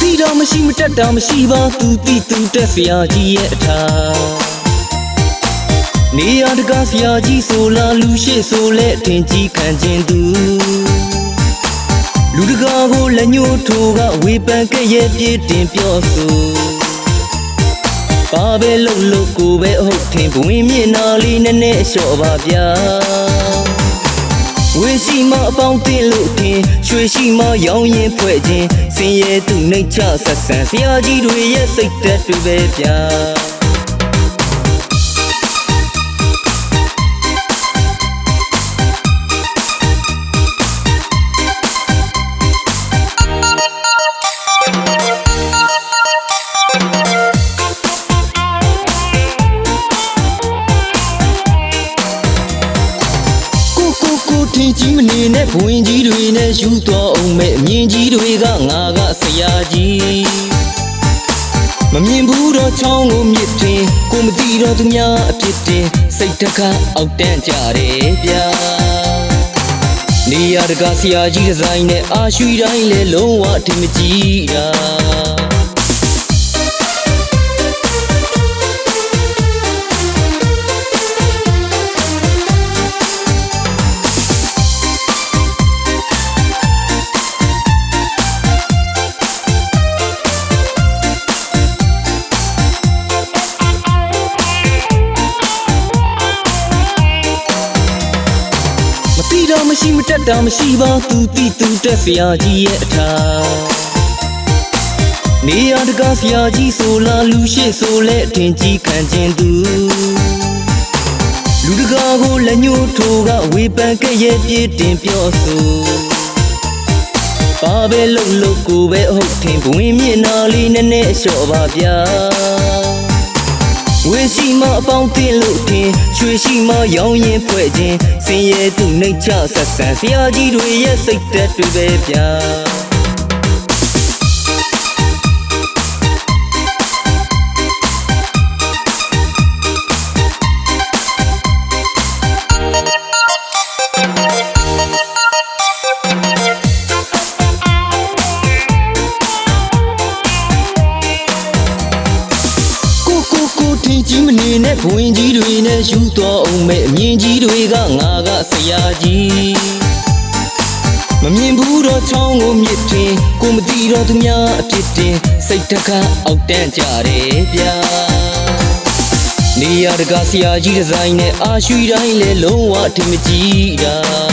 တိတော်မရှိမတက်တာမရှိပါသူတိသူတက်ဆရာကြီးရဲ့အထာနေရတကားဆရာကြီးဆိုလာလူရှိဆိုလဲအထင်ကြီးခံခြင်းသူလူတကာကိုလက်ညှိုးထိုးကဝေပန်ကရဲ့ပြည့်တင်ပြောဆိုပါပဲလို့လို့ကိုပဲအဟုတ်ထင်ဘဝင်မျက်နာလေးနဲ့နဲ့လျှော့ပါဗျာဝေရှိမအပေါင်းတင်လို့ထင်ရွှေရှိမရောင်းရင်ဖွဲ့ခြင်းစင်ရဲသူနှိတ်ချဆက်ဆံဆရာကြီးတွေရဲ့စိတ်သက်တွေပဲဗျာထင်ကြီးမနေနဲ့ဘဝင်ကြီးတွေနဲ့ယူသွားအောင်မဲ့အမြင်ကြီးတွေကငါကဆရာကြီးမမြင်ဘူးတော့ချောင်းကိုမြစ်တင်ကိုမသိတော့သူများအဖြစ်တင်စိတ်တခါအောက်တန်းကြတယ်ဗျာနေရတကားဆရာကြီးဒီဇိုင်းနဲ့အာရွှီတိုင်းလဲလုံးဝအထင်မကြီးတာမရှိမတက်တာမရှိပါသူတိသူတက်ဆရာကြီးရဲ့အထာနေရတကားဆရာကြီးဆိုလာလူရှိဆိုလဲအထင်ကြီးခံခြင်းသူလူတကာကိုလက်ညှိုးထိုးကဝေပန်ကရဲ့ပြည့်တင်ပြောဆိုပါပဲလို့လို့ကိုပဲအဟုတ်ထင်ဘဝင်မျက်နာလေးနဲ့နဲ့လျှော့ပါဗျာဝေရှိမအပေါင်းတင်လို့ထင်ရွှေရှိမရောင်းရင်ဖွဲ့ခြင်းစင်ရဲသူနှိတ်ချဆက်ဆံဆရာကြီးတွေရဲ့စိတ်သက်တွေပဲဗျာကြီးမနေနဲ့ဘဝင်ကြီးတွေနဲ့ယူသွားအောင်မဲ့အမြင်ကြီးတွေကငါကဆရာကြီးမမြင်ဘူးတော့ချောင်းကိုမြစ်တင်ကိုမသိတော့သူများအဖြစ်တင်စိတ်တခါအောက်တန်းကြတယ်ဗျာနေရတကားဆရာကြီးဒီဇိုင်းနဲ့အာရွှီတိုင်းလဲလုံးဝအထင်မကြီးတာ